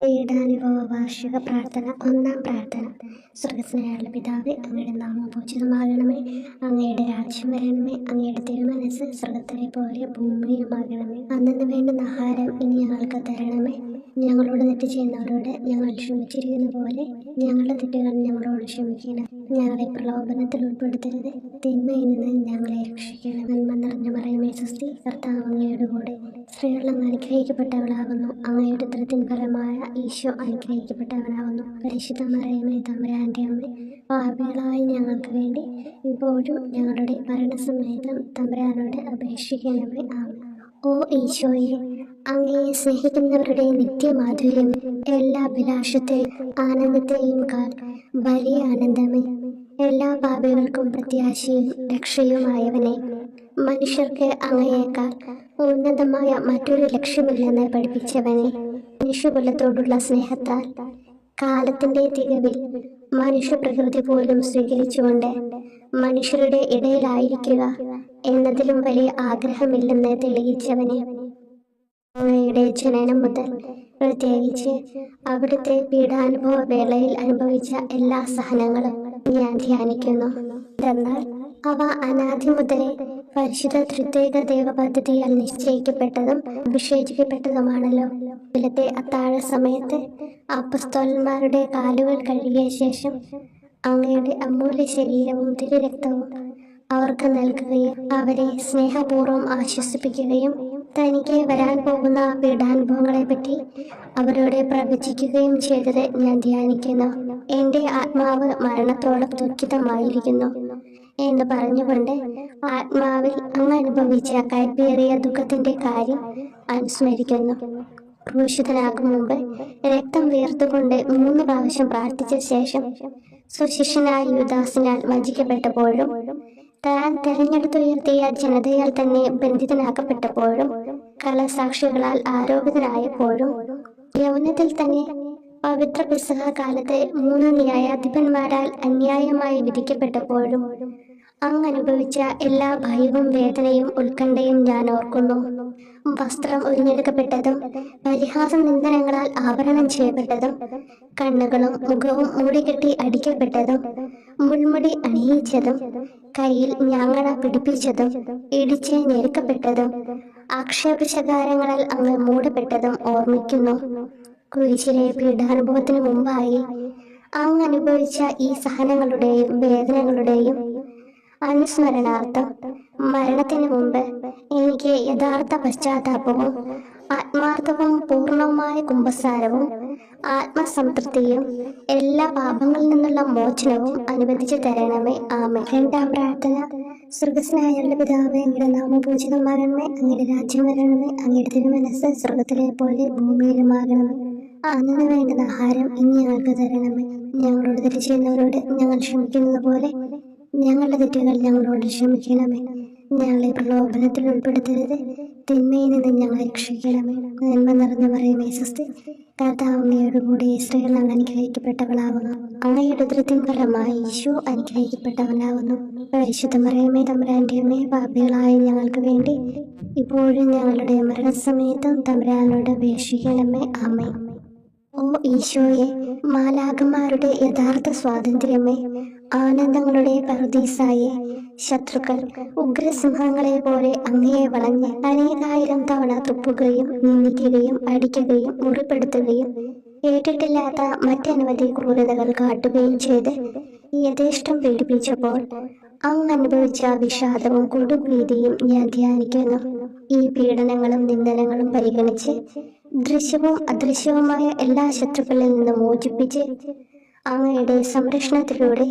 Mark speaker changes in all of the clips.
Speaker 1: പീഡാനുഭവ വാർഷിക പ്രാർത്ഥന. ഒന്നാം പ്രാർത്ഥന. സ്വർഗ്ഗസ്ഥനായുള്ള പിതാവേ, അങ്ങയുടെ നാമം പൂജിതമാകണമേ. അങ്ങയുടെ രാജ്യം വരണമേ. അങ്ങയുടെ തിരുമനസ്സ് സ്വർഗ്ഗത്തിലെ പോലെ ഭൂമിയിലുമാകണമേ. അന്നു വേണ്ടുന്ന ആഹാരം ഇനി ഞങ്ങൾക്ക് തരണമേ. ഞങ്ങളോട് തെറ്റ് ചെയ്യുന്നവരോട് ഞങ്ങൾ ക്ഷമിച്ചിരിക്കുന്ന പോലെ ഞങ്ങളുടെ തെറ്റുകൾ ഞങ്ങളോട് ക്ഷമിക്കണം. ഞങ്ങളെ പ്രലോഭനത്തിൽ ഉൾപ്പെടുത്തരുത്, തിന്മയിൽ നിന്ന് ഞങ്ങളെ രക്ഷിക്കണം. നന്മ നിറഞ്ഞ മറിയമേ സ്വസ്തി, കർത്താവ് അങ്ങയുടെ കൂടെ സ്ത്രീകൾ അങ്ങ് അനുഗ്രഹിക്കപ്പെട്ടവളാകുന്നു. അങ്ങയുടെ ഉദരത്തിൻ ഫലമായ ഈശോ അനുഗ്രഹിക്കപ്പെട്ടവനാകുന്നു. പരിശുദ്ധ മറിയമേ തമ്പുരാന്റെ അമ്മ, പാപികളായ ഞങ്ങൾക്ക് വേണ്ടി ഇപ്പോഴും ഞങ്ങളുടെ മരണസമയത്തും തമ്പുരാനോട് അപേക്ഷിക്കണമേ. ആമേൻ. ഓ ഈശോയെ, അങ്ങയെ സ്നേഹിക്കുന്നവരുടെ നിത്യമാധുര്യം, എല്ലാ അഭിലാഷത്തെയും ആനന്ദത്തെയും കാൽ വലിയ ആനന്ദമേ. എല്ലാ പാപികൾക്കും പ്രത്യാശയും രക്ഷയുമായവനെ, മനുഷ്യർക്ക് അങ്ങയേക്കാൾ ഉന്നതമായ മറ്റൊരു ലക്ഷ്യമില്ലെന്ന് പഠിപ്പിച്ചവനെ, മനുഷ്യകുലത്തോടുള്ള സ്നേഹത്താൽ കാലത്തിന്റെ തികവിൽ മനുഷ്യപ്രകൃതി പോലും സ്വീകരിച്ചുകൊണ്ട് മനുഷ്യരുടെ ഇടയിലായിരിക്കുക എന്നതിലും വലിയ ആഗ്രഹമില്ലെന്ന് തെളിയിച്ചവനെ, അങ്ങയുടെ ജനനം മുതൽ പ്രത്യേകിച്ച് അവിടുത്തെ പീഡാനുഭവ വേളയിൽ അനുഭവിച്ച എല്ലാ സഹനങ്ങളും ഞാൻ ധ്യാനിക്കുന്നു. എന്നാൽ അവ അനാദി മുതലേ പരിശുദ്ധ ത്രിത്വൈക ദൈവ പദ്ധതിയാൽ നിശ്ചയിക്കപ്പെട്ടതും വിശേഷിക്കപ്പെട്ടതുമാണല്ലോ. ഇന്നത്തെ അത്താഴ സമയത്ത് അപ്പസ്തോലന്മാരുടെ കാലുകൾ കഴുകിയ ശേഷം അങ്ങയുടെ അമൂല്യ ശരീരവും തിരുരക്തവും അവർക്ക് നൽകുകയും അവരെ സ്നേഹപൂർവ്വം ആശ്വസിപ്പിക്കുകയും തനിക്ക് വരാൻ പോകുന്ന പീഡാനുഭവങ്ങളെ പറ്റി അവരോട് പ്രവചിക്കുകയും ചെയ്തത് ഞാൻ ധ്യാനിക്കുന്നു. എൻ്റെ ആത്മാവ് മരണത്തോളം ദുഃഖിതമായിരിക്കുന്നു എന്ന് പറഞ്ഞുകൊണ്ട് ആത്മാവിൽ അങ്ങ് അനുഭവിച്ച കൈപ്പേറിയ ദുഃഖത്തിന്റെ കാര്യം അനുസ്മരിക്കുന്നു. ക്രൂശിതനാകും മുമ്പ് രക്തം വീർത്തുകൊണ്ട് 3 പ്രാവശ്യം പ്രാർത്ഥിച്ച ശേഷം സുശിഷ്യനായ യൂദാസിനാൽ വഞ്ചിക്കപ്പെട്ടപ്പോഴും താൻ തെരഞ്ഞെടുത്തുയർത്തിയ ജനതയാൽ തന്നെ ബന്ധിതനാക്കപ്പെട്ടപ്പോഴും കള്ളസാക്ഷികളാൽ ആരോപിതനായപ്പോഴും യൗവനത്തിൽ തന്നെ പവിത്ര പെസഹ കാലത്ത് 3 ന്യായാധിപന്മാരാൽ അന്യായമായി വിധിക്കപ്പെട്ടപ്പോഴും അങ്ങ് അനുഭവിച്ച എല്ലാ ഭയവും വേദനയും ഉത്കണ്ഠയും ഞാൻ ഓർക്കുന്നു. വസ്ത്രം ഉരിഞ്ഞെടുക്കപ്പെട്ടതും പരിഹാസ നിന്ദനങ്ങളാൽ ആവരണം ചെയ്യപ്പെട്ടതും കണ്ണുകളും മുഖവും മൂടിക്കെട്ടി അടിക്കപ്പെട്ടതും മുൾമുടി അണിയിച്ചതും കയ്യിൽ ഞാങ്ങണ പിടിപ്പിച്ചതും ഇടിച്ച് ഞെരുക്കപ്പെട്ടതും ആക്ഷേപശകാരങ്ങളാൽ അങ്ങ് മൂടപ്പെട്ടതും ഓർമ്മിക്കുന്നു. കുരിശിലെ പീഡാനുഭവത്തിന് മുമ്പായി അങ്ങ് അനുഭവിച്ച ഈ സഹനങ്ങളുടെയും വേദനകളുടെയും അനുസ്മരണാർത്ഥം മരണത്തിന് മുമ്പ് എനിക്ക് യഥാർത്ഥ പശ്ചാത്താപവും ആത്മാർത്ഥവും പൂർണ്ണവുമായ കുമ്പസാരവും ആത്മസംതൃപ്തിയും എല്ലാ പാപങ്ങളിൽ നിന്നുള്ള മോചനവും അനുവദിച്ചു തരണമേ. ആമേൻ. രണ്ടാം പ്രാർത്ഥന. സ്വർഗ്ഗസ്ഥനായുള്ള പിതാവേ, അങ്ങയുടെ നാമം പൂജിതമാകണമേ. അങ്ങയുടെ രാജ്യം വരണമേ. അങ്ങയുടെ തിരുമനസ്സ് സ്വർഗ്ഗത്തിലെ പോലെ ഭൂമിയിലുമാകണമേ. അന്നു വേണ്ടുന്ന ആഹാരം ഇനി ഞങ്ങൾക്ക് തരണമേ. ഞങ്ങളോട് തെറ്റ് ചെയ്യുന്നവരോട് ഞങ്ങൾ ക്ഷമിക്കുന്നത് പോലെ ഞങ്ങളുടെ തെറ്റുകൾ ഞങ്ങളോട് ക്ഷമിക്കണമേ. ഞങ്ങളെ പ്രലോഭനത്തിൽ ഉൾപ്പെടുത്തരുത്, തിന്മയിൽ നിന്ന് ഞങ്ങളെ രക്ഷിക്കണമേ. നന്മ നിറഞ്ഞ മറിയമേ സ്വസ്തി, കർത്താവ് അങ്ങയുടെ കൂടെ സ്ത്രീകൾ അങ്ങ് അനുഗ്രഹിക്കപ്പെട്ടവളാകുന്നു. അങ്ങയുടെ ഉദരത്തിൻ ഫലമായി ഈശോ അനുഗ്രഹിക്കപ്പെട്ടവനാകുന്നു. പരിശുദ്ധ മറിയമേ തമ്പുരാന്റെ അമ്മേ, പാപികളായ ഞങ്ങൾക്ക് വേണ്ടി ഇപ്പോഴും ഞങ്ങളുടെ മരണസമയത്തും തമ്പുരാനോട് അപേക്ഷിക്കണമേ. ആമേൻ. ഓ ഈശോയെ, മാലാഖമാരുടെ യഥാർത്ഥ സ്വാതന്ത്ര്യമേ, ആനന്ദങ്ങളുടെ പറുദീസായെ, ശത്രുക്കൾ ഉഗ്രസിംഹങ്ങളെ പോലെ അങ്ങയെ വളഞ്ഞ് അനേകായിരം തവണ തുപ്പുകയും നിന്ദിക്കുകയും അടിക്കുകയും മുറിപ്പെടുത്തുകയും കേട്ടിട്ടില്ലാത്ത മറ്റനവധി ക്രൂരതകൾ കാട്ടുകയും ചെയ്ത് യഥേഷ്ടം പീഡിപ്പിച്ചപ്പോൾ അങ്ങ് അനുഭവിച്ച വിഷാദവും കൊടുഭീതിയും ഞാൻ ധ്യാനിക്കുന്നു. ഈ പീഡനങ്ങളും നിന്ദനങ്ങളും പരിഗണിച്ച് ദൃശ്യവും അദൃശ്യവുമായ എല്ലാ ശത്രുക്കളിൽ നിന്ന് മോചിപ്പിച്ച് അങ്ങയുടെ സംരക്ഷണത്തിലൂടെ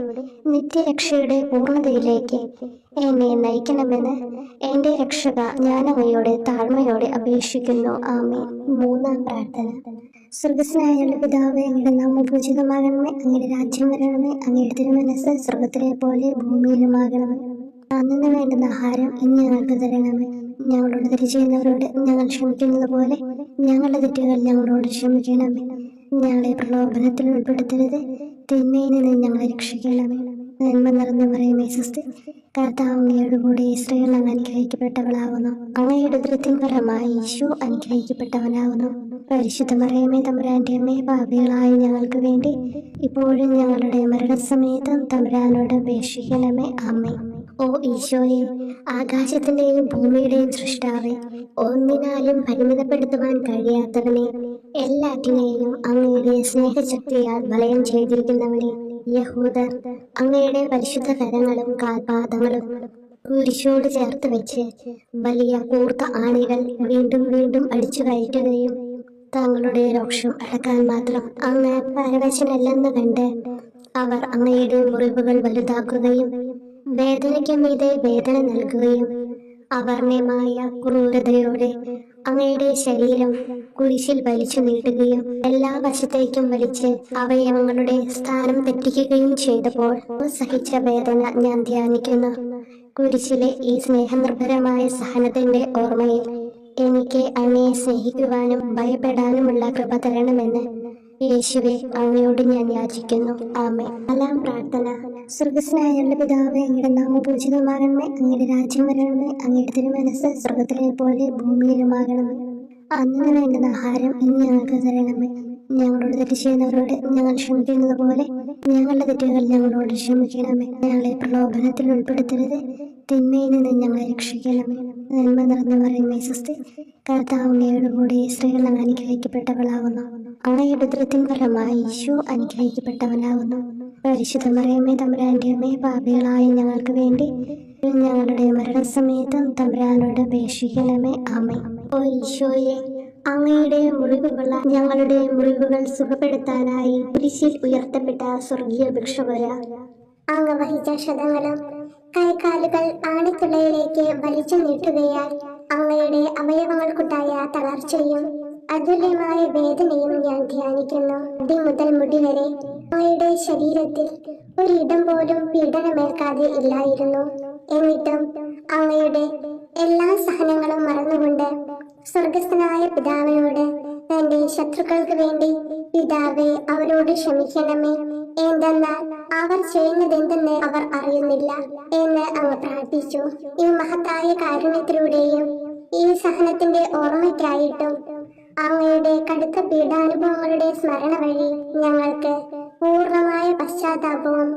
Speaker 1: നിത്യരക്ഷയുടെ പൂർണ്ണതയിലേക്ക് എന്നെ നയിക്കണമെന്ന് എൻ്റെ രക്ഷക ഞാൻ അങ്ങയോട് താഴ്മയോടെ അപേക്ഷിക്കുന്നു. ആമേൻ. മൂന്നാം പ്രാർത്ഥന. സ്വർഗ്ഗസ്ഥനായുള്ള പിതാവേ, അങ്ങയുടെ നാമം പൂജിതമാകണമേ. അങ്ങയുടെ രാജ്യം വരണമേ. അങ്ങയുടെ തിരുമനസ്സ് സ്വർഗ്ഗത്തിലെ പോലെ ഭൂമിയിലുമാകണമേ. അന്നു വേണ്ടുന്ന ആഹാരം ഇനി ഞങ്ങൾക്ക് തരണമേ. ഞങ്ങളോട് തെറ്റ് ചെയ്യുന്നവരോട് ഞങ്ങൾ ക്ഷമിക്കുന്നത് പോലെ ഞങ്ങളുടെ തെറ്റുകൾ ഞങ്ങളോട് ക്ഷമിക്കണമേ. ഞങ്ങളെ പ്രലോഭനത്തിൽ ഉൾപ്പെടുത്തരുത്, തിന്മയിൽ നിന്ന് ഞങ്ങളെ രക്ഷിക്കണമേ. നന്മ നിറഞ്ഞ മറിയമേ സ്വസ്തി, കർത്താവ് അങ്ങയോട് കൂടെ സ്ത്രീകൾ അങ്ങ് അനുഗ്രഹിക്കപ്പെട്ടവളാകുന്നു. അങ്ങയുടെ ഉദരത്തിൻ ഫലമായി ഈശോ അനുഗ്രഹിക്കപ്പെട്ടവനാകുന്നു. പരിശുദ്ധ മറിയമേ തമ്പുരാന്റെ അമ്മേ, പാപികളായ ഞങ്ങൾക്ക് വേണ്ടി ഇപ്പോഴും ഞങ്ങളുടെ മരണസമയത്തും തമ്പുരാനോട് അപേക്ഷിക്കണമേ. ആമേൻ. ഓ ഈശോയെ, ആകാശത്തിന്റെയും ഭൂമിയുടെയും സൃഷ്ടാവേ, ഒന്നിനാലും പരിമിതപ്പെടുത്തുവാൻ കഴിയാത്തവനെ, എല്ലാറ്റിനെയും അങ്ങയുടെ സ്നേഹശക്തിയാൽ വലയം ചെയ്തിരിക്കുന്നവനെ, യഹൂദർ അങ്ങയുടെ പരിശുദ്ധ കരങ്ങളും കാൽപാദങ്ങളും കുരിശോട് ചേർത്ത് വെച്ച് വലിയ കൂർത്ത ആണികൾ വീണ്ടും വീണ്ടും അടിച്ചു കയറ്റുകയും തങ്ങളുടെ രോക്ഷം അടക്കാൻ മാത്രം അങ്ങ് പരവശനല്ലെന്ന് കണ്ട് അവർ അങ്ങയുടെ മുറിവുകൾ വലുതാക്കുകയും വേദനയ്ക്ക് മീതെ വേദന നൽകുകയും അവർണ്ണമായ ക്രൂരതയോടെ അങ്ങയുടെ ശരീരം കുരിശിൽ വലിച്ചു നീട്ടുകയും എല്ലാ വശത്തേക്കും വലിച്ച് അവയവങ്ങളുടെ സ്ഥാനം തെറ്റിക്കുകയും ചെയ്തപ്പോൾ സഹിച്ച വേദന ഞാൻ ധ്യാനിക്കുന്നു. കുരിശിലെ ഈ സ്നേഹനിർഭരമായ സഹനത്തിന്റെ ഓർമ്മയിൽ എനിക്ക് അങ്ങയെ സ്നേഹിക്കുവാനും ഭയപ്പെടാനുമുള്ള കൃപ തരണമെന്ന് യേശുവെ അങ്ങയോട് ഞാൻ യാചിക്കുന്നു. ആമേൻ. നാലാം പ്രാർത്ഥന. സ്വർഗ്ഗസ്ഥനായ പിതാവേ, അങ്ങയുടെ നാമം പൂജിതമാകണമേ, അങ്ങയുടെ രാജ്യം വരണമേ, അങ്ങയുടെ തിരുമനസ്സ് സ്വർഗ്ഗത്തിലെ പോലെ ഭൂമിയിലുമാകണമേ. അന്നു വേണ്ടുന്ന ആഹാരം ഇന്ന് ഞങ്ങൾക്ക് തരണമേ. ഞങ്ങളോട് തെറ്റ് ചെയ്യുന്നവരോട് ഞങ്ങൾ ക്ഷമിക്കുന്നത് പോലെ ഞങ്ങളുടെ തെറ്റുകൾ ഞങ്ങളോട് ക്ഷമിക്കണമേ. ഞങ്ങളെ പ്രലോഭനത്തിൽ ഉൾപ്പെടുത്തരുത്, തിന്മയിൽ നിന്ന് ഞങ്ങളെ രക്ഷിക്കണമേ. നന്മ നിറഞ്ഞ മറിയമേ സ്വസ്തി, കർത്താവ് അങ്ങയോട് കൂടെ സ്ത്രീകൾ അങ്ങ് അനുഗ്രഹിക്കപ്പെട്ടവളാകുന്നു. അങ്ങയുടെ ഉദരത്തിൻ ഫലമായി ഈശോ അനുഗ്രഹിക്കപ്പെട്ടവനാകുന്നു. പരിശുദ്ധ മറിയമേ തമ്പുരാന്റെ അമ്മേ, പാപികളായ ഞങ്ങൾക്ക് വേണ്ടി ഞങ്ങളുടെ മരണസമയത്തും തമ്പുരാനോട് അപേക്ഷിക്കണമേ. ആമേൻ. ഓ ഈശോയെ, അങ്ങയുടെ മുറിവുകൾ ഞങ്ങളുടെ മുറിവുകൾ സുഖപ്പെടുത്താനായി കുരിശിൽ ഉയർത്തപ്പെട്ട സ്വർഗീയ ഭിക്ഷുവര, അങ്ങ് വഹിച്ച ക്ഷതങ്ങളും കൈകാലുകൾ ആണിത്തുളയിലേക്ക് വലിച്ചു നീട്ടുകയാൽ അങ്ങയുടെ അവയവങ്ങൾക്കുണ്ടായ തളർച്ചയും അതുല്യമായ വേദനയും ഞാൻ ധ്യാനിക്കുന്നു. അടി മുതൽ മുടി വരെ അങ്ങയുടെ ശരീരത്തിൽ ഒരിടം പോലും പീഡനമേൽക്കാതെ ഇല്ലായിരുന്നു. എന്നിട്ടും അങ്ങയുടെ എല്ലാ സഹനങ്ങളും മറന്നുകൊണ്ട് സ്വർഗസ്ഥനായ പിതാവിനോട് തന്റെ ശത്രുക്കൾക്ക് വേണ്ടി പിതാവേ അവരോട് ക്ഷമിക്കണമേ, എന്തെന്നാൽ അവർ ചെയ്യുന്നതെന്തെന്ന് അവർ അറിയുന്നില്ല എന്ന് അങ്ങ് പ്രാർത്ഥിച്ചു. ഈ മഹത്തായ കാരുണ്യത്തിലൂടെയും ഈ സഹനത്തിന്റെ ഓർമ്മയ്ക്കായിട്ടും അങ്ങയുടെ കടുത്ത പീഡാനുഭവങ്ങളുടെ സ്മരണ വഴി ഞങ്ങൾക്ക് പൂർണ്ണമായ പശ്ചാത്താപവും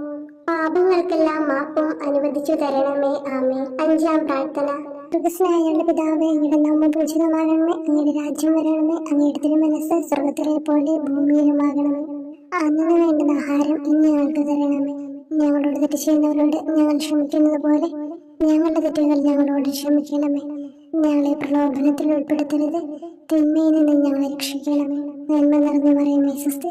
Speaker 1: പാപങ്ങൾക്കെല്ലാം മാപ്പും അനുവദിച്ചു തരണമേ. ആമേൻ. അഞ്ചാം പ്രാർത്ഥന. സ്വർഗ്ഗസ്ഥനായ പിതാവേ, അങ്ങയുടെ നാമം പൂജിതമാകണമേ, അങ്ങയുടെ രാജ്യം വരണമേ, അങ്ങയുടെ തിരുമനസ്സ് സ്വർഗ്ഗത്തിലെ പോലെ ഭൂമിയിലുമാകണമേ. അന്നു വേണ്ടുന്ന ആഹാരം ഇന്ന് ഞങ്ങൾക്ക് തരണമേ. ഞങ്ങളോട് തെറ്റ് ചെയ്യുന്നവരോട് ഞങ്ങൾ ക്ഷമിക്കുന്നത് പോലെ ഞങ്ങളുടെ തെറ്റുകൾ ഞങ്ങളോട് ക്ഷമിക്കണമേ. ഞങ്ങളെ പ്രലോഭനത്തിൽ ഉൾപ്പെടുത്തരുത്, തിന്മയിൽ നിന്ന് ഞങ്ങളെ രക്ഷിക്കണമേ. നന്മ നിറഞ്ഞ മറിയമേ സ്വസ്തി,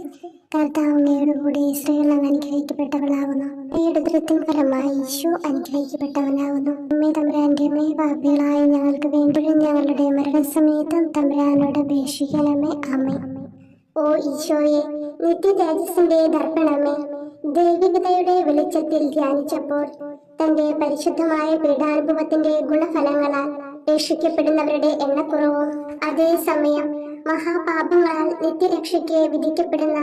Speaker 1: കർത്താവ് അങ്ങയോട് കൂടെ സ്ത്രീകൾ അങ്ങ് അനുഗ്രഹിക്കപ്പെട്ടവളാകുന്നു. അങ്ങയുടെ ഉദരത്തിൻ ഫലമായി ഈശോ അനുഗ്രഹിക്കപ്പെട്ടവനാകുന്നു. അമ്മേ തമ്പുരാന്റെ അമ്മേ, പാപികളായ ഞങ്ങൾക്ക് വേണ്ടി ഞങ്ങളുടെ മരണസമയത്തും തമ്പുരാനോട് അപേക്ഷിക്കണമേ. ആമേൻ. ഓ ഈശോയെ, നിത്യ തേജസ്സിന്റെ ദർപ്പണമേ, ദൈവികതയുടെ വെളിച്ചത്തിൽ ധ്യാനിച്ചപ്പോൾ തന്റെ പരിശുദ്ധമായ പീഡാനുഭവത്തിന്റെ ഗുണഫലങ്ങളാൽ രക്ഷിക്കപ്പെടുന്നവരുടെ എണ്ണക്കുറവും അതേസമയം മഹാപാപങ്ങളാൽ നിത്യരക്ഷയ്ക്ക് വിധിക്കപ്പെടുന്ന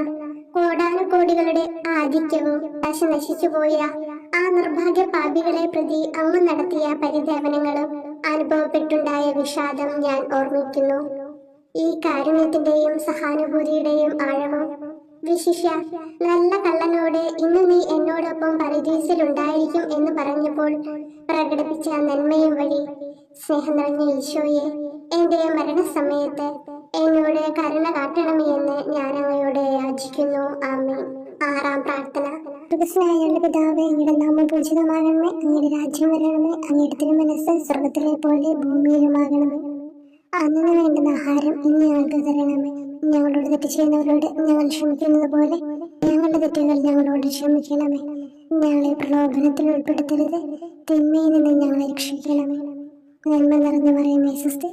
Speaker 1: കോടാനുകോടികളുടെ ആധിക്യവും നശിച്ചുപോയ ആ നിർഭാഗ്യ പാപികളെ പ്രതി അങ്ങ് നടത്തിയ പരിദേവനങ്ങളും അനുഭവപ്പെട്ടുണ്ടായ വിഷാദം ഞാൻ ഓർമ്മിക്കുന്നു. ഈ കാരുണ്യത്തിന്റെയും സഹാനുഭൂതിയുടെയും ആഴവും വിശിഷ്യ നല്ല കള്ളനോട് ഇന്ന് നീ എന്നോടൊപ്പം പരദീസിലുണ്ടായിരിക്കും എന്ന് പറഞ്ഞപ്പോൾ പ്രകടിപ്പിച്ച നന്മയും വഴി സ്നേഹം നിറഞ്ഞ ഈശോയെ, എന്റെ മരണസമയത്ത് എന്നോട് കരുണ കാട്ടണമേ എന്ന് ഞാൻ അങ്ങയോട് യാചിക്കുന്നു. ആമേൻ. ആറാം പ്രാർത്ഥന. സ്വർഗ്ഗസ്ഥനായ പിതാവേ, അങ്ങയുടെ നാമം പൂജിതമാകണമേ, അങ്ങയുടെ രാജ്യം വരണമേ, അങ്ങയുടെ തിരുമനസ്സ് സ്വർഗ്ഗത്തിലെ പോലെ ഭൂമിയിലുമാകണമേ. അന്നു വേണ്ടുന്ന ആഹാരം ഇന്ന് ഞങ്ങൾക്ക് തരണമേ. ഞങ്ങളോട് തെറ്റ് ചെയ്യുന്നവരോട് ഞങ്ങൾ ക്ഷമിക്കുന്നത് പോലെ ഞങ്ങളുടെ തെറ്റുകൾ ഞങ്ങളോട് ക്ഷമിക്കണമേ. ഞങ്ങളെ പ്രലോഭനത്തിൽ ഉൾപ്പെടുത്തരുത്, തിന്മയിൽ നിന്ന് ഞങ്ങളെ രക്ഷിക്കണമേ. നന്മ നിറഞ്ഞ മറിയമേ സ്വസ്തി,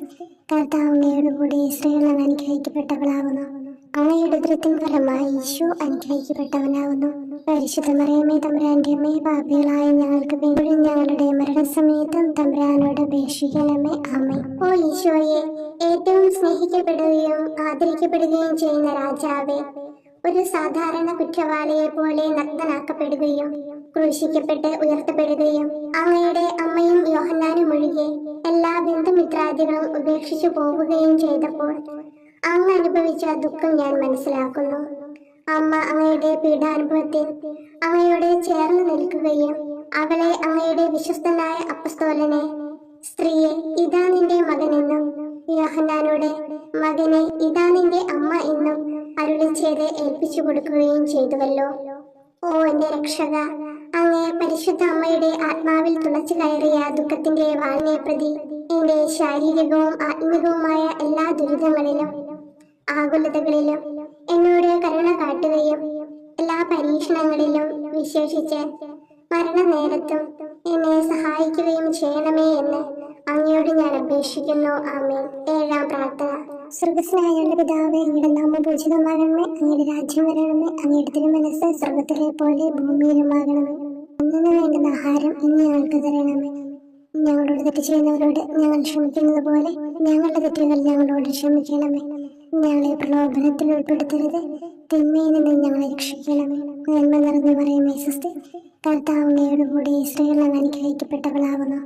Speaker 1: കർത്താവ് അങ്ങയോട് കൂടെ സ്ത്രീകൾ അങ്ങ് അനുഗ്രഹിക്കപ്പെട്ടവളാകുന്നു. അങ്ങയുടെ ഉദരത്തിൻ ഫലമായി ഈശോ അനുഗ്രഹിക്കപ്പെട്ടവനാകുന്നു. പരിശുദ്ധ മറിയമേ തമ്പുരാന്റെ അമ്മേ, പാപികളായ ഞങ്ങൾക്ക് വേണ്ടി ഞങ്ങളുടെ മരണസമയത്തും തമ്പുരാനോട് അപേക്ഷിക്കണമേ. ആമേൻ. ഓ ഈശോയെ, ഏറ്റവും സ്നേഹിക്കപ്പെടുകയും ആദരിക്കപ്പെടുകയും ചെയ്യുന്ന രാജാവേ, ഒരു സാധാരണ കുറ്റവാളിയെ പോലെ നഗ്നനാക്കപ്പെടുകയും ക്രൂശിക്കപ്പെട്ട് ഉയർത്തപ്പെടുകയും അങ്ങയുടെ അമ്മയും യോഹന്നാനും ഒഴികെ എല്ലാ ബന്ധുമിത്രാദികളും ഉപേക്ഷിച്ചു പോവുകയും ചെയ്തപ്പോൾ അങ്ങ് അനുഭവിച്ച ദുഃഖം ഞാൻ മനസ്സിലാക്കുന്നു. അമ്മ അങ്ങയുടെ പീഡാനുഭവത്തിൽ അങ്ങയോട് ചേർന്ന് നിൽക്കുകയും അവളെ അങ്ങയുടെ വിശ്വസ്തനായ അപ്പസ്തോലനെ, സ്ത്രീയെ ഇതാ നിന്റെ മകനെന്നും യോഹന്നാനോട് മകനെ ഇതാ നിന്റെ അമ്മ എന്നും അരുളി ചെയ്ത് ഏൽപ്പിച്ചു കൊടുക്കുകയും ചെയ്തുവല്ലോ. ഓ എന്റെ രക്ഷക, അങ്ങേ പരിശുദ്ധ അമ്മയുടെ ആത്മാവിൽ തുളച്ചു കയറിയ ദുഃഖത്തിന്റെ വാളിനെ പ്രതി എന്റെ ശാരീരികവും ആത്മികവുമായ എല്ലാ ദുരിതങ്ങളിലും ആകുലതകളിലും എന്നോട് കരുണ കാട്ടുകയും എല്ലാ പരീക്ഷണങ്ങളിലും വിശേഷിച്ച് മരണനേരത്തും എന്നെ സഹായിക്കുകയും ചെയ്യണമേ എന്ന് അങ്ങയോട് ഞാൻ അപേക്ഷിക്കുന്നു. ആമേൻ. 7-ാം പ്രാർത്ഥന. സ്വർഗസ്നായുള്ള പിതാവേ, അങ്ങയുടെ നാമം പൂജിതമാകണമേ, അങ്ങയുടെ രാജ്യം വരണമേ, അങ്ങയുടെ തിരുമനസ്സ് സ്വർഗത്തിലെ പോലെ ഭൂമിയിലുമാകണമേ. അന്നു വേണ്ടുന്ന ആഹാരം ഇന്ന് ഞങ്ങൾക്ക് തരണമേ. ഞങ്ങളോട് തെറ്റ് ചെയ്യുന്നവരോട് ഞങ്ങൾ ക്ഷമിക്കുന്നത് പോലെ ഞങ്ങളുടെ തെറ്റുകൾ ഞങ്ങളോട് ക്ഷമിക്കണമേ. ഞങ്ങളെ പ്രലോഭനത്തിൽ ഉൾപ്പെടുത്തരുത്, തിന്മയിൽ നിന്ന് ഞങ്ങളെ രക്ഷിക്കണമേ. നന്മ നിറഞ്ഞു പറയുമേ സ്വസ്തി, കർത്താവ് അങ്ങയോട് കൂടി സ്ത്രീകൾ അങ്ങ് അനുഗ്രഹിക്കപ്പെട്ടവളാവുന്നു.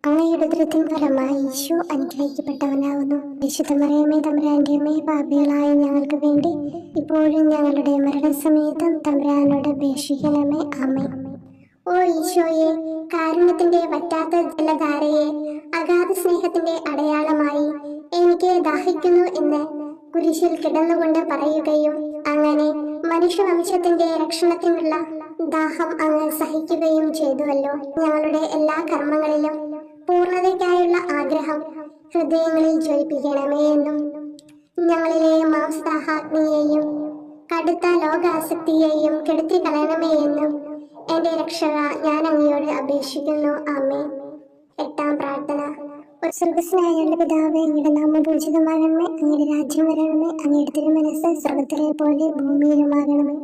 Speaker 1: അങ്ങയുടെ ഉദരത്തിൻ ഫലമായി ഈശോ അനുഗ്രഹിക്കപ്പെട്ടവനാവുന്നു. വിശുദ്ധ മറിയമേ തമ്പുരാന്റെ അമ്മേ, പാപികളായ ഞങ്ങൾക്ക് വേണ്ടി ഇപ്പോഴും ഞങ്ങളുടെ മരണസമയത്തും തമ്പുരാനോട് അപേക്ഷിക്കണമേ. ആമേൻ. ഓ ഈശോയെ, കാരുണ്യത്തിന്റെ വറ്റാത്ത ജലധാരയെ, അഗാധ സ്നേഹത്തിന്റെ അടയാളമായി എനിക്ക് ദാഹിക്കുന്നു എന്ന് കുരിശിൽ കിടന്നുകൊണ്ട് പറയുകയും അങ്ങനെ മനുഷ്യവംശത്തിന്റെ രക്ഷണത്തിനുള്ള ദാഹം അങ്ങ് സഹിക്കുകയും ചെയ്തുവല്ലോ. ഞങ്ങളുടെ എല്ലാ കർമ്മങ്ങളിലും പൂർണ്ണതയ്ക്കായുള്ള ആഗ്രഹം ഹൃദയങ്ങളിൽ ജ്വലിപ്പിക്കണമേ എന്നും ഞങ്ങളിലെ മാംസദാഹാഗ്നിയെയും കടുത്ത ലോകാസക്തിയെയും കെടുത്തി കളയണമേ എന്നും എന്റെ രക്ഷക ഞാൻ അങ്ങയോട് അപേക്ഷിക്കുന്നു. ആമേൻ. 8-ാം പ്രാർത്ഥന. സ്വർഗസ്നായുള്ള പിതാവേ, അങ്ങയുടെ നാമം പൂജിതമാകണമേ, അങ്ങയുടെ രാജ്യം വരണമേ, അങ്ങയുടെ തിരുമനസ്സ് സ്വർഗത്തിലെ പോലെ ഭൂമിയിലുമാകണമേ.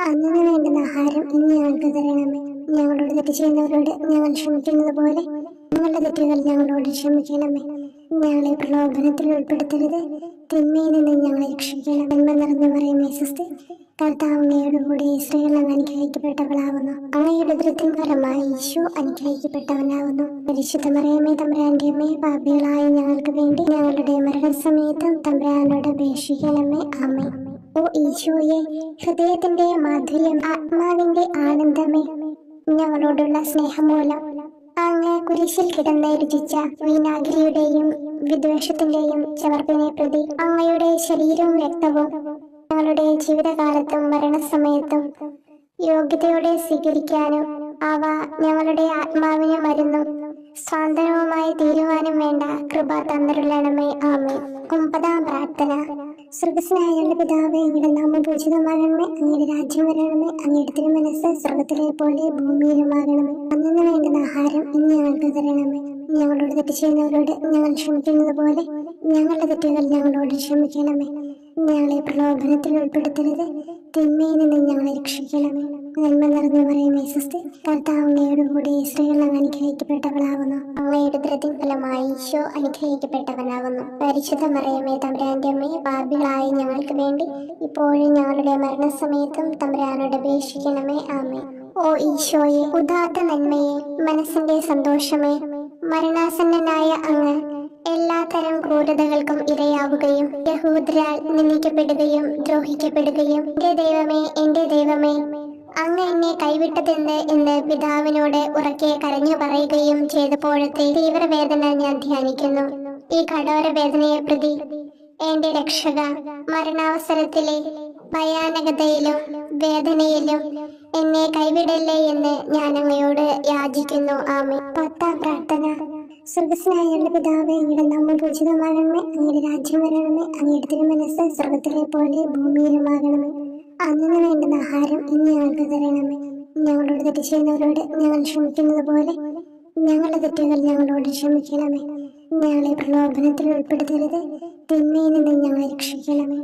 Speaker 1: അന്നു വേണ്ടുന്ന ആഹാരം ഇന്ന് ഞങ്ങൾക്ക് തരണമേ. ഞങ്ങളോട് തെറ്റ് ചെയ്യുന്നവരോട് ഞങ്ങൾ ക്ഷമിക്കുന്നത് പോലെ ഞങ്ങളുടെ തെറ്റുകൾ ഞങ്ങളോട് ക്ഷമിക്കണമേ. ഞങ്ങളെ പ്രലോഭനത്തിൽ ഉൾപ്പെടുത്തരുത്, തിന്മയിൽ നിന്ന് ഞങ്ങളെ രക്ഷിക്കണം. നന്മ നിറഞ്ഞു പറയുമേ സ്വസ്തി, കർത്താവ് അങ്ങയോട് കൂടി സ്ത്രീകൾ അങ്ങ് അനുഗ്രഹിക്കപ്പെട്ടവളാവുന്നു. അങ്ങയുടെ ഉദരത്തിൻ ഫലമായി ഈശോ അനുഗ്രഹിക്കപ്പെട്ടവനാവുന്നു. പരിശുദ്ധ മറിയമേ തമ്പുരാന്റെ അമ്മേ, പാപികളായ ഞങ്ങൾക്ക് വേണ്ടി ഞങ്ങളുടെ മരണസമയത്തും തമ്പുരാനോട് അപേക്ഷിക്കണമേ. ആമേൻ. ഓ ഈശോയെ, ഹൃദയത്തിന്റെ മാധുര്യം, ആത്മാവിന്റെ ആനന്ദമേ, ഞങ്ങളോടുള്ള സ്നേഹം മൂലം അങ്ങ് കുരിശിൽ കിടന്ന് രുചിച്ച വിനാഗിരിയുടെയും വിദ്വേഷത്തിന്റെയും ചവർപ്പിനെ പ്രതി അങ്ങയുടെ ശരീരവും രക്തവും ഞങ്ങളുടെ ജീവിതകാലത്തും മരണസമയത്തും യോഗ്യതയോടെ സ്വീകരിക്കാനും അവ ഞങ്ങളുടെ ആത്മാവിന് മരുന്നും സ്വാതന്ത്ര്യവുമായി തീരുവാനും വേണ്ട കൃപ തന്നിരുളണമേ. ആമേൻ. 9-ാം പ്രാർത്ഥന. സ്വർഗസ്നായുള്ള പിതാവേ, അങ്ങയുടെ നാമം പൂജിതമാകണമേ, അങ്ങയുടെ രാജ്യം വരണമേ, അങ്ങയുടെ തിരുമനസ്സ് സ്വർഗത്തിലെ പോലെ ഭൂമിയിലുമാകണമേ. അന്നു വേണ്ടുന്ന ആഹാരം ഇന്ന് ഞങ്ങൾക്ക് തരണമേ. ഞങ്ങളോട് തെറ്റ് ചെയ്യുന്നവരോട് ഞങ്ങൾ ക്ഷമിക്കുന്നത് പോലെ ഞങ്ങളുടെ തെറ്റുകൾ ഞങ്ങളോട് ക്ഷമിക്കണമേ. ഞങ്ങളെ പ്രലോഭനത്തിൽ ഉൾപ്പെടുത്തരുത്, തിന്മയിൽ നിന്ന് ഞങ്ങളെ രക്ഷിക്കണമേ. നന്മ നിറഞ്ഞു പറയുമേ സ്വസ്തി, കർത്താവ് അങ്ങയോട് കൂടി സ്ത്രീകൾ അങ്ങ് അനുഗ്രഹിക്കപ്പെട്ടവളാവുന്നു. അങ്ങയുടെ ഉദരത്തിൻ ഫലമായി ഈശോ അനുഗ്രഹിക്കപ്പെട്ടവനാവുന്നു. പരിശുദ്ധ മറിയമേ തമ്പുരാന്റെ അമ്മേ, പാപികളായ ഞങ്ങൾക്ക് വേണ്ടി ഇപ്പോഴും ഞങ്ങളുടെ മരണസമയത്തും തമ്പുരാനോട് അപേക്ഷിക്കണമേ. ആമേൻ. ഓ ഈശോയെ, ഉദാത്ത നന്മയെ, മനസ്സിന്റെ സന്തോഷമേ, മരണാസന്നനായ അങ്ങ് എല്ലാത്തരം ക്രൂരതകൾക്കും ഇരയാവുകയും യഹൂദരാൽ നിന്ദിക്കപ്പെടുകയും ദ്രോഹിക്കപ്പെടുകയും എന്റെ ദൈവമേ അങ്ങ് എന്നെ കൈവിട്ടതെന്ത് എന്ന് പിതാവിനോട് ഉറക്കെ കരഞ്ഞു പറയുകയും ചെയ്തപ്പോഴത്തെ തീവ്രവേദന ഞാൻ ധ്യാനിക്കുന്നു. ഈ കഠോര വേദനയെ പ്രതി എന്റെ രക്ഷക, മരണാവസരത്തിലെ ഭയാനകതയിലും വേദനയിലും എന്നെ കൈവിടല്ലേ എന്ന് ഞാൻ അങ്ങയോട് യാചിക്കുന്നു. ആമേൻ. 10-ാം പ്രാർത്ഥന. സ്വർഗസ്നായുള്ള പിതാവേ, അങ്ങയുടെ നാമം പൂജിതമാകണമേ, അങ്ങയുടെ രാജ്യം വരണമേ, അങ്ങയുടെ തിരുമനസ്സ് സ്വർഗത്തിലെ പോലെ ഭൂമിയിലുമാകണമേ. അന്നു വേണ്ടുന്ന ആഹാരം ഇന്ന് ഞങ്ങൾക്ക് തരണമേ. ഞങ്ങളോട് തെറ്റ് ചെയ്യുന്നവരോട് ഞങ്ങൾ ക്ഷമിക്കുന്നത് പോലെ ഞങ്ങളുടെ തെറ്റുകൾ ഞങ്ങളോട് ക്ഷമിക്കണമേ. ഞങ്ങളെ പ്രലോഭനത്തിൽ ഉൾപ്പെടുത്തരുത്, തിന്മയിൽ നിന്ന് ഞങ്ങളെ രക്ഷിക്കണമേ.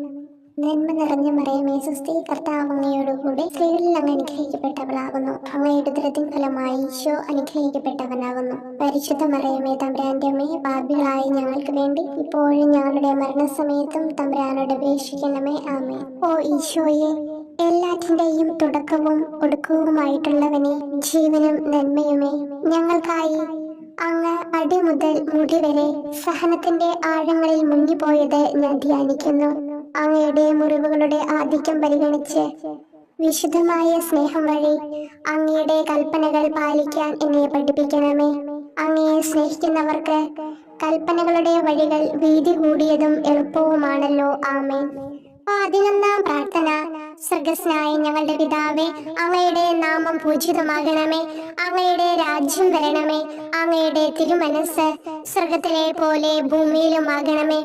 Speaker 1: നന്മ നിറഞ്ഞ മറിയമേ സ്വസ്തി, കർത്താവ് അങ്ങയോടുകൂടി സ്ത്രീകളിൽ അങ്ങ് അനുഗ്രഹിക്കപ്പെട്ടവളാകുന്നു. അങ്ങയുടെ ഉദരത്തിൻ ഫലമായി ഈശോ അനുഗ്രഹിക്കപ്പെട്ടവനാകുന്നു. പരിശുദ്ധ മറിയമേ തമ്പുരാന്റെ അമ്മേ, പാപികളായ ഞങ്ങൾക്ക് വേണ്ടി ഇപ്പോഴും ഞങ്ങളുടെ മരണസമയത്തും തമ്പുരാനോട് അപേക്ഷിക്കണമേ. ആമേൻ. ഓ ഈശോയെ, എല്ലാറ്റിന്റെയും തുടക്കവും ഒടുക്കവുമായിട്ടുള്ളവനെ, ജീവനും നന്മയുമേ, ഞങ്ങൾക്കായി അങ്ങ് അടി മുതൽ മുടി വരെ സഹനത്തിന്റെ ആഴങ്ങളിൽ മുങ്ങിപ്പോയത് ഞാൻ ധ്യാനിക്കുന്നു. അങ്ങയുടെ മുറിവുകളുടെ ആധിക്യം പരിഗണിച്ച് വിശുദ്ധമായ സ്നേഹം വഴി അങ്ങയുടെ കൽപ്പനകൾ പാലിക്കാൻ എന്നെ പഠിപ്പിക്കണമേ. അങ്ങയെ സ്നേഹിക്കുന്നവർക്ക് കൽപ്പനകളുടെ വഴികൾ വീതി കൂടിയതും എളുപ്പവുമാണല്ലോ. ആമേൻ. 11-ാം പ്രാർത്ഥന. സ്വർഗ്ഗസ്ഥനായ ഞങ്ങളുടെ പിതാവേ, അങ്ങയുടെ നാമം പൂജിതമാകണമേ. അങ്ങയുടെ രാജ്യം വരണമേ. അങ്ങയുടെ തിരുമനസ് സ്വർഗത്തിലെ പോലെ ഭൂമിയിലുമാകണമേ.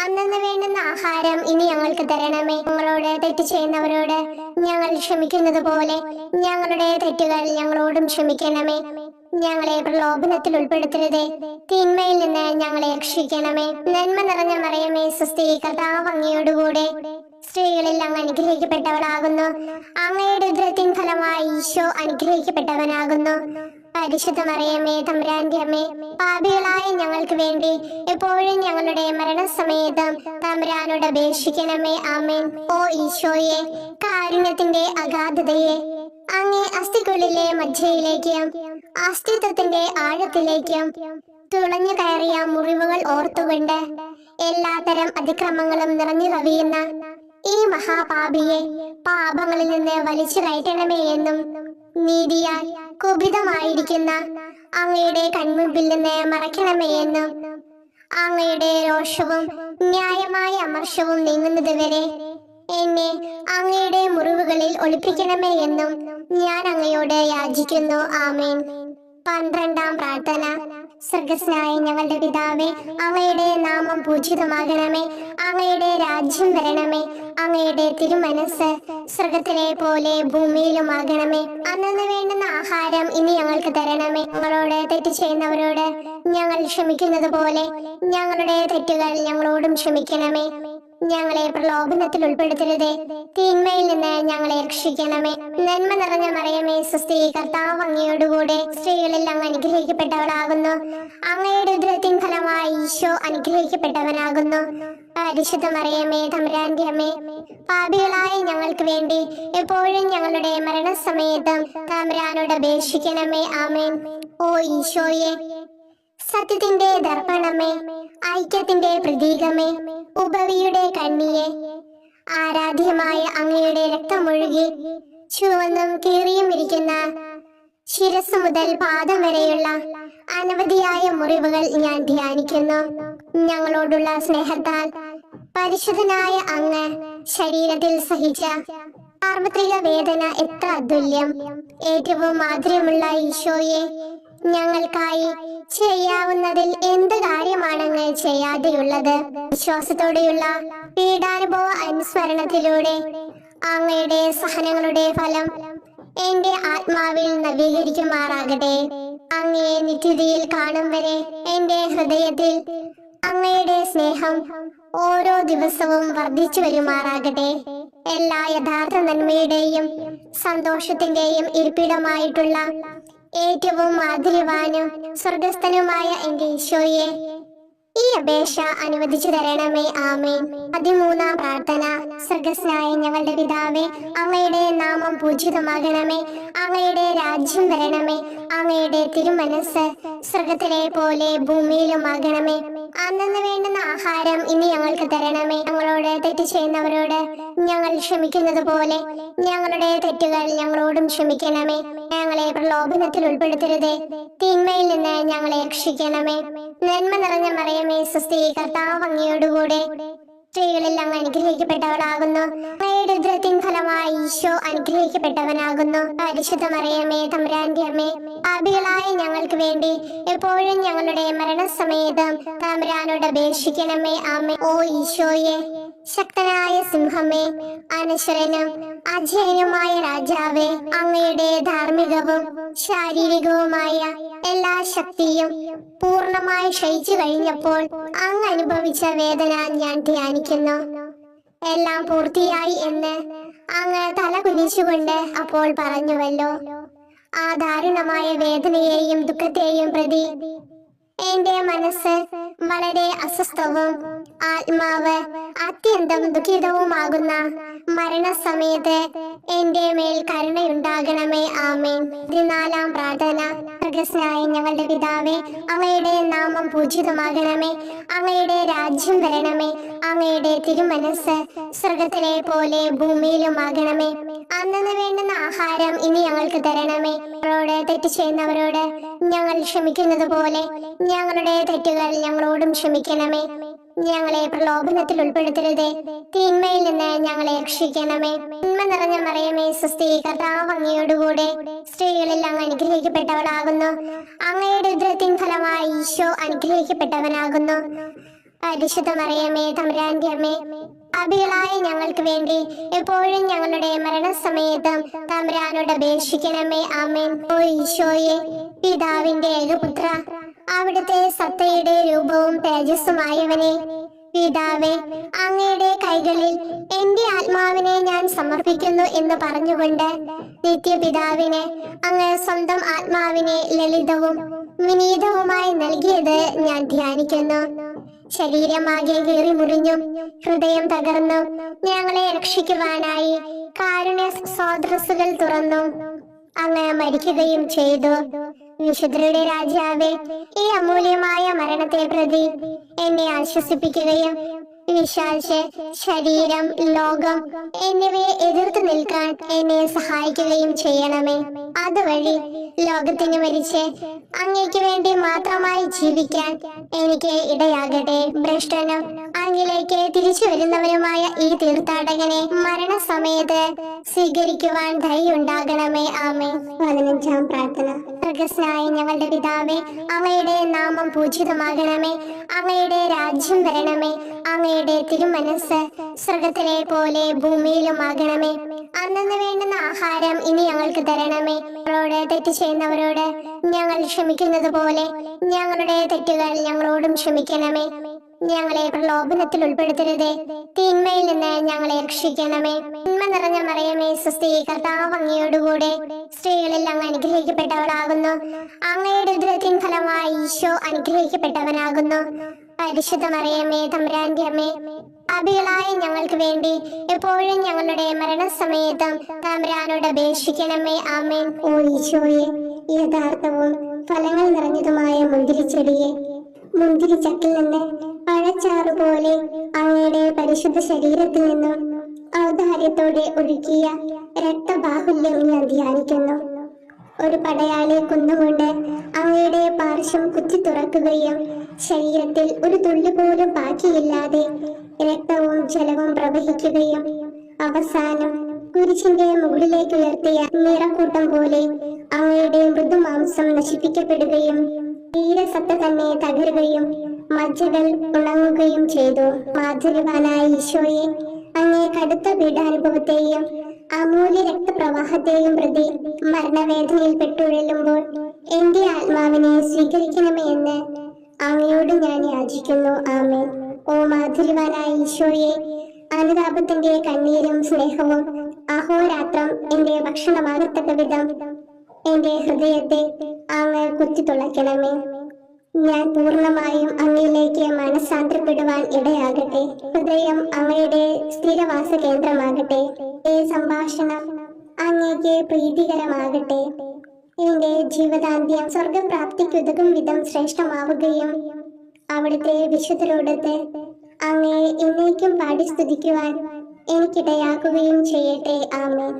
Speaker 1: അന്നന്ന് വേണ്ടുന്ന ആഹാരം ഇനി ഞങ്ങൾക്ക് തരണമേ. ഞങ്ങളോട് തെറ്റ് ചെയ്യുന്നവരോട് ഞങ്ങൾ ക്ഷമിക്കുന്നത് പോലെ ഞങ്ങളുടെ തെറ്റുകൾ ഞങ്ങളോടും ക്ഷമിക്കണമേ. ഞങ്ങളെ പ്രലോഭനത്തിൽ ഉൾപ്പെടുത്തരുതേ, തിന്മയിൽ നിന്ന് ഞങ്ങളെ രക്ഷിക്കണമേ. നന്മ നിറഞ്ഞ മറിയമേ, സ്വസ്തി, കർത്താവ് അങ്ങയോടുകൂടെ സ്ത്രീകളിൽ അങ്ങ് അനുഗ്രഹിക്കപ്പെട്ടവളാകുന്നു. അങ്ങയുടെ ഉദരത്തിൻ ഫലമായി ഈശോ അനുഗ്രഹിക്കപ്പെട്ടവനാകുന്നു. പരിശുദ്ധ മറിയമേ, തമ്പുരാന്റെ അമ്മേ, പാപികളായ ഞങ്ങൾക്ക് വേണ്ടി എപ്പോഴും ഞങ്ങളുടെ മരണസമയത്തും തമ്പുരാനോട് അപേക്ഷിക്കണമേ. ആമേൻ. ഓ ഈശോയെ, കാരുണ്യത്തിന്റെ അഗാധതയെ, അങ്ങേ അസ്ഥിക്കുള്ളിലെ മജ്ജയിലേക്കും അസ്തിത്വത്തിന്റെ ആഴത്തിലേക്കും തുളഞ്ഞു കയറിയ മുറിവുകൾ ഓർത്തുകൊണ്ട് എല്ലാത്തരം അതിക്രമങ്ങളും നിറഞ്ഞു കവിയുന്ന ഈ മഹാപാപിയെ പാപങ്ങളിൽ നിന്ന് വലിച്ചു കയറ്റണമേ എന്നും, നീതിയാൽ കുപിതമായിരിക്കുന്ന അങ്ങയുടെ കൺമുമ്പിൽ നിന്ന് മറയ്ക്കണമേ എന്നും, അങ്ങയുടെ രോഷവും ന്യായമായ അമർഷവും നീങ്ങുന്നത് വരെ എന്നെ അങ്ങയുടെ മുറിവുകളിൽ ഒളിപ്പിക്കണമേ എന്നും ഞാൻ അങ്ങയോട് യാചിക്കുന്നു. ആമേൻ. 12-ാം പ്രാർത്ഥന. സ്വർഗ്ഗസ്ഥനായ ഞങ്ങളുടെ പിതാവേ, അങ്ങയുടെ നാമം പൂജിതമാകണമേ. അങ്ങയുടെ രാജ്യം വരണമേ. അങ്ങയുടെ തിരുമനസ് സ്വർഗത്തിലെ പോലെ ഭൂമിയിലുമാകണമേ. അന്നന്ന് വേണ്ടുന്ന ആഹാരം ഇനി ഞങ്ങൾക്ക് തരണമേ. ഞങ്ങളോട് തെറ്റ് ചെയ്യുന്നവരോട് ഞങ്ങൾ ക്ഷമിക്കുന്നത് പോലെ ഞങ്ങളുടെ തെറ്റുകൾ ഞങ്ങളോടും ക്ഷമിക്കണമേ. ഞങ്ങളെ പ്രലോഭനത്തിൽ ഉൾപ്പെടുത്തരുതേ, തിന്മയിൽ നിന്ന് ഞങ്ങളെ രക്ഷിക്കണമേ. നന്മ നിറഞ്ഞ മറിയമേ, സ്വസ്തി, കർത്താവ് അങ്ങയോടുകൂടെ സ്ത്രീകളിൽ അങ്ങ് അനുഗ്രഹിക്കപ്പെട്ടവളാകുന്നു. അങ്ങയുടെ ഉദരത്തിൻ ഫലമായി ഈശോ അനുഗ്രഹിക്കപ്പെട്ടവനാകുന്നു. പരിശുദ്ധ മറിയമേ, തമ്പുരാന്റെ അമ്മേ, പാപികളായ ഞങ്ങൾക്ക് വേണ്ടി എപ്പോഴും ഞങ്ങളുടെ മരണസമയത്തും തമ്പുരാനോട് അപേക്ഷിക്കണമേ. ആമേൻ. ഓ ഈശോയെ, സത്യത്തിന്റെ ദർപ്പണമേ, ഐക്യത്തിന്റെ പ്രതീകമേ, ഉപവിയുടെ കണ്ണിയെ, ആരാധ്യമായ അങ്ങയുടെ രക്തമൊഴുകി ചുവന്നും കീറിയും ഇരിക്കുന്ന ശിരസ് മുതൽ പാദം വരെയുള്ള അനവധിയായ മുറിവുകൾ ഞാൻ ധ്യാനിക്കുന്നു. ഞങ്ങളോടുള്ള സ്നേഹത്താൽ പരിശുദ്ധനായ അങ്ങ് ശരീരത്തിൽ സഹിച്ച സാർവത്രിക വേദന എത്ര അതുല്യം. ഏറ്റവും മാധുര്യമുള്ള ഈശോയെ, ഞങ്ങൾക്കായി ചെയ്യാവുന്നതിൽ എന്ത് കാര്യമാണങ്ങ് ചെയ്യാതെയുള്ളത്? വിശ്വാസത്തോടെയുള്ള പീഡാനുഭവ അനുസ്മരണത്തിലൂടെ അങ്ങയുടെ സഹനങ്ങളുടെ ഫലം എന്റെ ആത്മാവിൽ നവീകരിക്കുമാറാകട്ടെ. അങ്ങയെ നിത്യതയിൽ കാണും വരെ എന്റെ ഹൃദയത്തിൽ അങ്ങയുടെ സ്നേഹം ഓരോ ദിവസവും വർദ്ധിച്ചു വരുമാറാകട്ടെ. എല്ലാ യഥാർത്ഥ നന്മയുടെയും സന്തോഷത്തിന്റെയും ഇരിപ്പിടമായിട്ടുള്ള ഏറ്റവും മാധുര്യവാനും സ്വർഗസ്ഥനുമായ എന്റെ ഈശോയെ, ഈ അപേക്ഷ അനുവദിച്ചു തരണമേ. ആമേൻ. 13-ാം പ്രാർത്ഥന. സ്വർഗ്ഗസ്ഥനായ ഞങ്ങളുടെ പിതാവേ, അങ്ങയുടെ നാമം പൂജിതമാകണമേ. അങ്ങയുടെ രാജ്യം വരണമേ. അങ്ങയുടെ തിരുമനസ് സ്വർഗത്തിലെ പോലെ ഭൂമിയിലുമാകണമേ. അന്നന്ന് വേണ്ടുന്ന ആഹാരം ഇനി ഞങ്ങൾക്ക് തരണമേ. ഞങ്ങളോട് തെറ്റ് ചെയ്യുന്നവരോട് ഞങ്ങൾ ക്ഷമിക്കുന്നത് പോലെ ഞങ്ങളുടെ തെറ്റുകൾ ഞങ്ങളോടും ക്ഷമിക്കണമേ. ഞങ്ങളെ പ്രലോഭനത്തിൽ ഉൾപ്പെടുത്തരുതേ, തിന്മയിൽ നിന്ന് ഞങ്ങളെ രക്ഷിക്കണമേ. നന്മ നിറഞ്ഞ മറിയമേ, സ്വസ്തി, കർത്താവ് അങ്ങയോടുകൂടെ സ്ത്രീകളിൽ അങ്ങ് അനുഗ്രഹിക്കപ്പെട്ടവളാകുന്നു. അങ്ങയുടെ ഉദരത്തിൻ ഫലമായി ഈശോ അനുഗ്രഹിക്കപ്പെട്ടവനാകുന്നു. പരിശുദ്ധ മറിയമേ, തമ്പുരാന്റെ അമ്മേ, പാപികളായ ഞങ്ങൾക്ക് വേണ്ടി എപ്പോഴും ഞങ്ങളുടെ മരണസമയത്തും തമ്പുരാനോട് അപേക്ഷിക്കണമേ. ആമേൻ. ഓ ഈശോയെ, ശക്തനായ സിംഹമേ, അനശ്വരനും അജയനുമായ രാജാവേ, അങ്ങയുടെ ധാർമ്മികവും ശാരീരികവുമായ എല്ലാ ശക്തിയും പൂർണ്ണമായി ക്ഷയിച്ചു കഴിഞ്ഞപ്പോൾ അങ്ങ് അനുഭവിച്ച വേദന ഞാൻ ധ്യാനിക്കുന്നു. എല്ലാം പൂർത്തിയായി എന്ന് അങ്ങ് തല കുനിച്ചുകൊണ്ട് അപ്പോൾ പറഞ്ഞുവല്ലോ. ആ ദാരുണമായ വേദനയെയും ദുഃഖത്തെയും പ്രതി എന്റെ മനസ്സ് വളരെ അസ്വസ്ഥവും ആത്മാവ് അത്യന്തം ദുഃഖിതവുമാകുന്ന മരണസമയത്ത് എന്റെ മേൽ കരുണയുണ്ടാകണമേ. ആമേൻ. 14-ാം പ്രാർത്ഥന. സ്വർഗ്ഗസ്ഥനായ ഞങ്ങളുടെ പിതാവേ, അങ്ങയുടെ നാമം പൂജിതമാകണമേ. അങ്ങയുടെ രാജ്യം വരണമേ. അങ്ങയുടെ തിരുമനസ് സ്വർഗത്തിലെ പോലെ ഭൂമിയിലുമാകണമേ. അന്നന്ന് വേണ്ടുന്ന ആഹാരം ഇനി ഞങ്ങൾക്ക് തരണമേ. ഞങ്ങളോട് തെറ്റ് ചെയ്യുന്നവരോട് ഞങ്ങൾ ക്ഷമിക്കുന്നത് പോലെ ഞങ്ങളുടെ തെറ്റുകൾ ഞങ്ങളോടും ക്ഷമിക്കണമേ. ഞങ്ങളെ പ്രലോഭനത്തിൽ ഉൾപ്പെടുത്തരുതേ, തിന്മയിൽ നിന്ന് ഞങ്ങളെ രക്ഷിക്കണമേ. നന്മ നിറഞ്ഞ മറിയമേ, സ്വസ്തി, കർത്താവ് അങ്ങയോടുകൂടെ സ്ത്രീകളിൽ അങ്ങ് അനുഗ്രഹിക്കപ്പെട്ടവളാകുന്നു. അങ്ങയുടെ ഉദരത്തിൻ ഫലമായി ഈശോ അനുഗ്രഹിക്കപ്പെട്ടവനാകുന്നു. പരിശുദ്ധ മറിയമേ, തമ്പുരാന്റെ അമ്മേ, പാപികളായ ഞങ്ങൾക്ക് വേണ്ടി എപ്പോഴും ഞങ്ങളുടെ മരണസമയത്തും തമ്പുരാനോട് അപേക്ഷിക്കണമേ. ആമേൻ. ഓ ഈശോയെ, പിതാവിന്റെ ഏകപുത്ര, അവിടുത്തെ സത്തയുടെ രൂപവും തേജസ്സുമായവനെ, പിതാവേ, അങ്ങയുടെ കൈകളിൽ എന്റെ ആത്മാവിനെ ഞാൻ സമർപ്പിക്കുന്നു എന്ന് പറഞ്ഞുകൊണ്ട് നിത്യപിതാവിന് അങ്ങ് സ്വന്തം ആത്മാവിനെ ലളിതവും വിനീതവുമായി നൽകിയത് ഞാൻ ധ്യാനിക്കുന്നു. ശരീരമാകെ കീറി മുറിഞ്ഞും ഹൃദയം തകർന്നും ഞങ്ങളെ രക്ഷിക്കുവാനായി കാരുണ്യ സ്രോതസ്സുകൾ തുറന്നു അങ്ങ് മരിക്കുകയും ചെയ്തു. വിശുദ്ധരുടെ രാജാവേ, ഈ അമൂല്യമായ മരണത്തെ പ്രതി എന്നെ ആശ്വസിപ്പിക്കുകയും വിശ്വാസ ശരീരം, ലോകം എന്നിവയെ എതിർത്ത് നിൽക്കാൻ എന്നെ സഹായിക്കുകയും ചെയ്യണമേ. അതുവഴി ലോകത്തിന് മരിച്ച് അങ്ങയ്ക്ക് വേണ്ടി മാത്രമായി ജീവിക്കാൻ എനിക്ക് ഇടയാകട്ടെ. ഭ്രഷ്ടനും അങ്ങിലേക്ക് തിരിച്ചു വരുന്നവരുമായ ഈ തീർത്ഥാടകനെ മരണസമയത്ത് സ്വീകരിക്കുവാൻ ദയുണ്ടാകണമേ. ആമേൻ. 15-ാം പ്രാർത്ഥന. സ്വർഗ്ഗസ്ഥനായ ഞങ്ങളുടെ പിതാവേ, അങ്ങയുടെ നാമം പൂജിതമാകണമേ. അങ്ങയുടെ രാജ്യം വരണമേ. അങ്ങയുടെ തിരുമനസ് സ്വർഗത്തിലെ പോലെ ഭൂമിയിലുമാകണമേ. അന്നന്ന് വേണ്ടുന്ന ആഹാരം ഇനി ഞങ്ങൾക്ക് തരണമേ. ഞങ്ങളോട് തെറ്റ് ചെയ്യുന്നവരോട് ഞങ്ങൾ ക്ഷമിക്കുന്നത് പോലെ ഞങ്ങളുടെ തെറ്റുകൾ ഞങ്ങളോടും ക്ഷമിക്കണമേ. ഞങ്ങളെ പ്രലോഭനത്തിൽ ഉൾപ്പെടുത്തരുതേ, തിന്മയിൽ നിന്ന് ഞങ്ങളെ രക്ഷിക്കണമേ. നന്മ നിറഞ്ഞ മറിയമേ, സ്വസ്തി, കർത്താവ് അങ്ങയോടുകൂടെ സ്ത്രീകളിൽ അങ്ങ് അനുഗ്രഹിക്കപ്പെട്ടവളാകുന്നു. അങ്ങയുടെ ഉദരത്തിൻ ഫലമായി ഈശോ അനുഗ്രഹിക്കപ്പെട്ടവനാകുന്നു. പരിശുദ്ധ മറിയമേ, തമ്പുരാന്റെ അമ്മേ, പാപികളായ ഞങ്ങൾക്ക് വേണ്ടി എപ്പോഴും ഞങ്ങളുടെ മരണസമയത്തും തമ്പുരാനോട് അപേക്ഷിക്കണമേ. ആമേൻ. ഓ ഈശോയെ, യഥാർത്ഥവും ഫലങ്ങൾ നിറഞ്ഞതുമായ മുന്തിരിച്ചെടിയെ, മുന്തിരിച്ചക്കിൽ നിന്ന് പഴച്ചാറ് പോലെ അങ്ങയുടെ പരിശുദ്ധ ശരീരത്തിൽ നിന്നും ഔദാര്യത്തോടെ ഒഴുകിയ രക്തബാഹുല്യം ഞാൻ ധ്യാനിക്കുന്നു. ഒരു പടയാളി കുന്നുകൊണ്ട് അങ്ങയുടെ പാർശ്വം കുത്തി തുറക്കുകയും ശരീരത്തിൽ ഒരു തുള്ളി പോലും ബാക്കിയില്ലാതെ രക്തവും ജലവും പ്രവഹിക്കുകയും അവസാനം കുരിശിന്റെ മുകളിലേക്ക് ഉയർത്തിയ നിറക്കൂട്ടം പോലെ അങ്ങയുടെ മൃദുമാംസം നശിപ്പിക്കപ്പെടുകയും തീരസത്ത തന്നെ തകരുകയും മജ്ജകൾ ഉണങ്ങുകയും ചെയ്തു. മാധുര്യവാനായ ഈശോയെ, അങ്ങേ കടുത്ത പീഡാനുഭവത്തെയും അമൂല്യ രക്തപ്രവാഹത്തെയും പ്രതി മരണവേദനയിൽ പെട്ടുഴലുമ്പോൾ എന്റെ ആത്മാവിനെ സ്വീകരിക്കണമേ എന്ന് അങ്ങയോട് ഞാൻ യാചിക്കുന്നു. ആമേൻ. ഓ മാധുര്യവാനായ ഈശോയെ, അനുതാപത്തിന്റെ കണ്ണീരും സ്നേഹവും അഹോരാത്രം എന്റെ ഭക്ഷണമാകത്തക്ക വിധം എന്റെ ഹൃദയത്തെ അങ്ങ് കുത്തിത്തുളയ്ക്കണമേ. ഞാൻ പൂർണ്ണമായും അങ്ങയിലേക്ക് മനസ്സാന്തരപ്പെടുവാൻ ഇടയാകട്ടെ. ഹൃദയം അങ്ങയുടെ സ്ഥിരവാസ കേന്ദ്രമാകട്ടെ. ഈ സംഭാഷണം അങ്ങേക്ക് പ്രീതികരമാകട്ടെ. എന്റെ ജീവിതാന്ത്യം സ്വർഗപ്രാപ്തിക്കുതകും വിധം ശ്രേഷ്ഠമാവുകയും അവിടുത്തെ വിശുദ്ധരോടത്ത് അങ്ങയെ എന്നേക്കും പാടി സ്തുതിക്കുവാൻ എനിക്കിടയാക്കുകയും ചെയ്യട്ടെ. ആമേൻ.